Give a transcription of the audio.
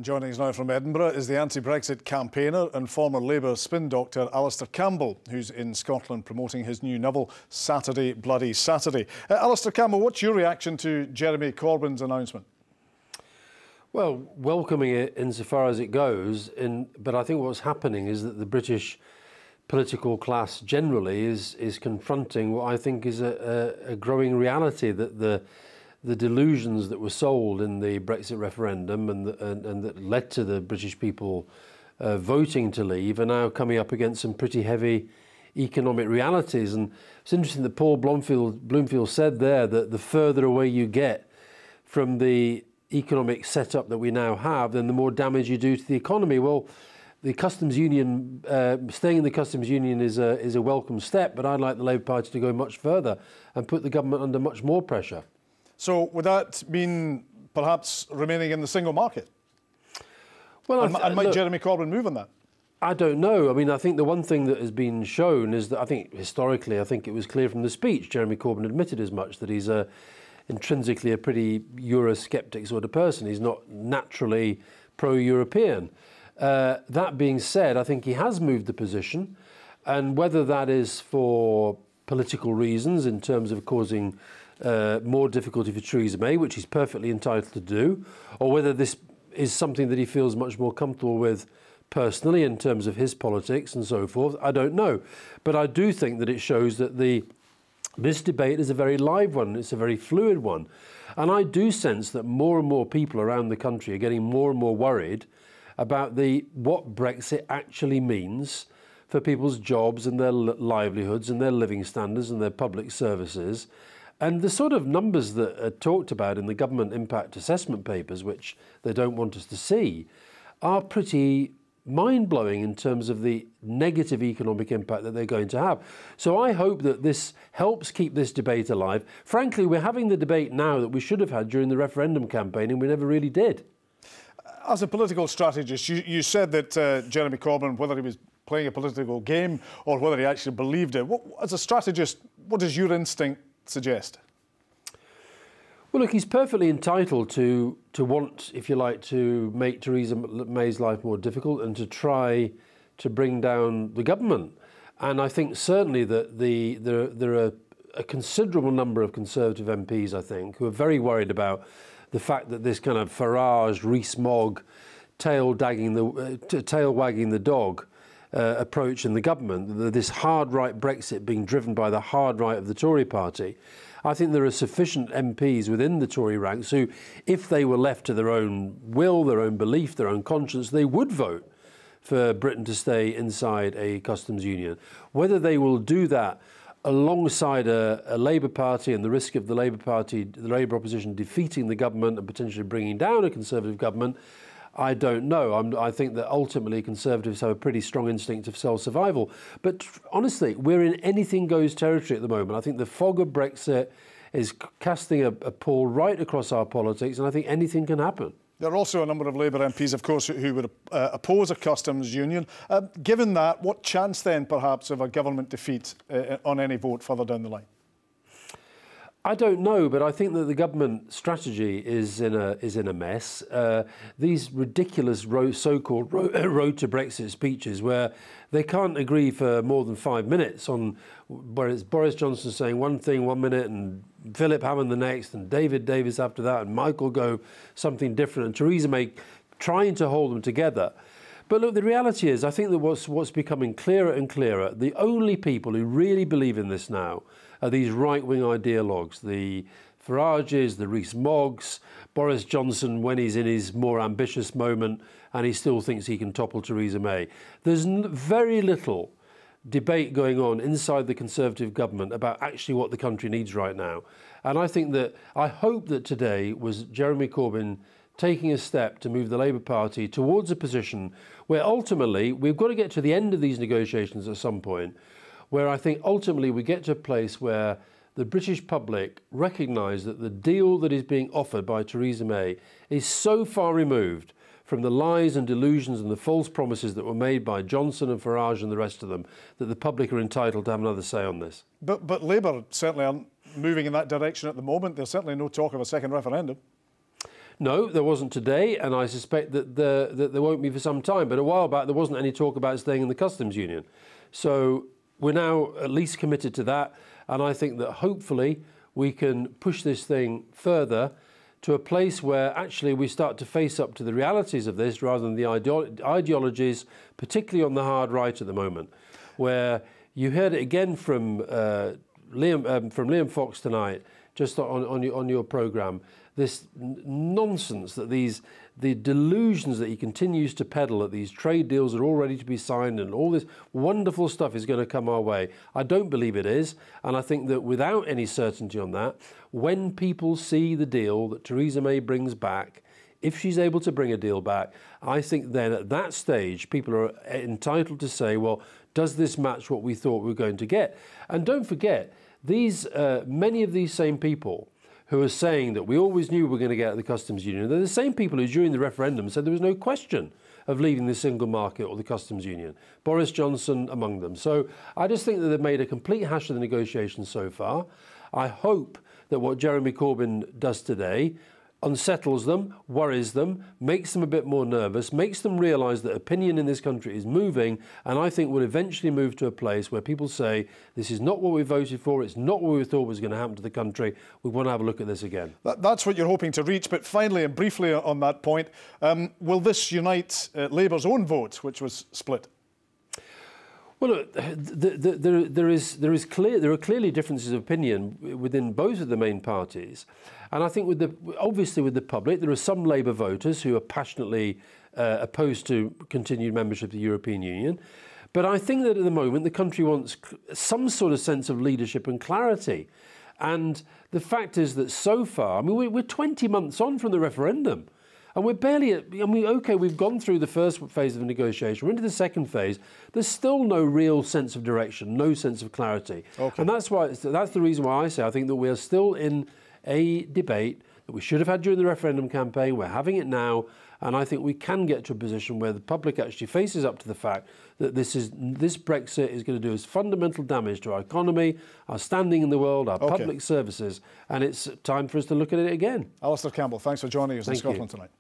And joining us now from Edinburgh is the anti-Brexit campaigner and former Labour spin doctor Alastair Campbell, who's in Scotland promoting his new novel, Saturday, Bloody Saturday. Alastair Campbell, what's your reaction to Jeremy Corbyn's announcement? Well, welcoming it insofar as it goes, but I think what's happening is that the British political class generally is confronting what I think is a growing reality, that the delusions that were sold in the Brexit referendum and that led to the British people voting to leave are now coming up against some pretty heavy economic realities. And it's interesting that Paul Bloomfield said there that the further away you get from the economic setup that we now have, then the more damage you do to the economy. Well, the customs union, staying in the customs union is a welcome step, but I'd like the Labour Party to go much further and put the government under much more pressure. So would that mean perhaps remaining in the single market? Well, and might Jeremy Corbyn move on that? I don't know. I mean, I think the one thing that has been shown is that I think historically, I think it was clear from the speech, Jeremy Corbyn admitted as much, that he's intrinsically a pretty Eurosceptic sort of person. He's not naturally pro-European. That being said, I think he has moved the position, and whether that is for political reasons in terms of causing more difficulty for Theresa May, which he's perfectly entitled to do, or whether this is something that he feels much more comfortable with personally in terms of his politics and so forth, I don't know. But I do think that it shows that this debate is a very live one, it's a very fluid one. And I do sense that more and more people around the country are getting more and more worried about what Brexit actually means for people's jobs and their livelihoods and their living standards and their public services. And the sort of numbers that are talked about in the government impact assessment papers, which they don't want us to see, are pretty mind-blowing in terms of the negative economic impact that they're going to have. So I hope that this helps keep this debate alive. Frankly, we're having the debate now that we should have had during the referendum campaign, and we never really did. As a political strategist, you said that Jeremy Corbyn, whether he was playing a political game or whether he actually believed it, as a strategist, what does your instinct suggest? Well, look, he's perfectly entitled to want, if you like, to make Theresa May's life more difficult and to try to bring down the government. And I think certainly that there are a considerable number of Conservative MPs, I think, who are very worried about the fact that this kind of Farage, Rees-Mogg, tail wagging the dog approach in the government, this hard right Brexit being driven by the hard right of the Tory party. I think there are sufficient MPs within the Tory ranks who, if they were left to their own will, their own belief, their own conscience, they would vote for Britain to stay inside a customs union. Whether they will do that alongside a Labour Party and the risk of the Labour Party, the Labour opposition defeating the government and potentially bringing down a Conservative government, I don't know. I think that ultimately Conservatives have a pretty strong instinct of self-survival. But honestly, we're in anything-goes territory at the moment. I think the fog of Brexit is casting a pall right across our politics, and I think anything can happen. There are also a number of Labour MPs, of course, who would oppose a customs union. Given that, what chance then, perhaps, of a government defeat on any vote further down the line? I don't know, but I think that the government strategy is in a mess. These ridiculous so-called road to Brexit speeches, where they can't agree for more than 5 minutes on where it's Boris Johnson saying one thing 1 minute and Philip Hammond the next, and David Davis after that, and Michael Gove something different, and Theresa May trying to hold them together. But look, the reality is, I think that what's becoming clearer and clearer, the only people who really believe in this now are these right-wing ideologues, the Farages, the Rees-Moggs, Boris Johnson when he's in his more ambitious moment and he still thinks he can topple Theresa May. There's very little debate going on inside the Conservative government about actually what the country needs right now. And I hope that today was Jeremy Corbyn taking a step to move the Labour Party towards a position where ultimately we've got to get to the end of these negotiations at some point, where I think ultimately we get to a place where the British public recognise that the deal that is being offered by Theresa May is so far removed from the lies and delusions and the false promises that were made by Johnson and Farage and the rest of them, that the public are entitled to have another say on this. But Labour certainly aren't moving in that direction at the moment. There's certainly no talk of a second referendum. No, there wasn't today, and I suspect that there won't be for some time. But a while back, there wasn't any talk about staying in the customs union. So we're now at least committed to that, and I think that hopefully we can push this thing further to a place where actually we start to face up to the realities of this rather than the ideologies, particularly on the hard right at the moment, where you heard it again from Liam Fox tonight, just on your programme, this nonsense that the delusions that he continues to peddle, that these trade deals are all ready to be signed and all this wonderful stuff is going to come our way. I don't believe it is, and I think that without any certainty on that, when people see the deal that Theresa May brings back, if she's able to bring a deal back, I think then at that stage people are entitled to say, well, does this match what we thought we were going to get? And don't forget, many of these same people who are saying that we always knew we were going to get out of the customs union, they're the same people who during the referendum said there was no question of leaving the single market or the customs union. Boris Johnson among them. So I just think that they've made a complete hash of the negotiations so far. I hope that what Jeremy Corbyn does today unsettles them, worries them, makes them a bit more nervous, makes them realise that opinion in this country is moving, and I think will eventually move to a place where people say, this is not what we voted for, it's not what we thought was going to happen to the country, we want to have a look at this again. That's what you're hoping to reach, but finally and briefly on that point, will this unite Labour's own vote, which was split? Well, look, there are clearly differences of opinion within both of the main parties, and I think obviously with the public, there are some Labour voters who are passionately opposed to continued membership of the European Union. But I think that at the moment the country wants some sort of sense of leadership and clarity. And the fact is that so far, I mean, we're 20 months on from the referendum. And we're barely at, I mean, OK, we've gone through the first phase of the negotiation. We're into the second phase. There's still no real sense of direction, no sense of clarity. Okay. And that's the reason why I say I think that we are still in a debate that we should have had during the referendum campaign. We're having it now. And I think we can get to a position where the public actually faces up to the fact that this Brexit is going to do us fundamental damage to our economy, our standing in the world, our public services, and it's time for us to look at it again. Alastair Campbell, thanks for joining us in Scotland tonight.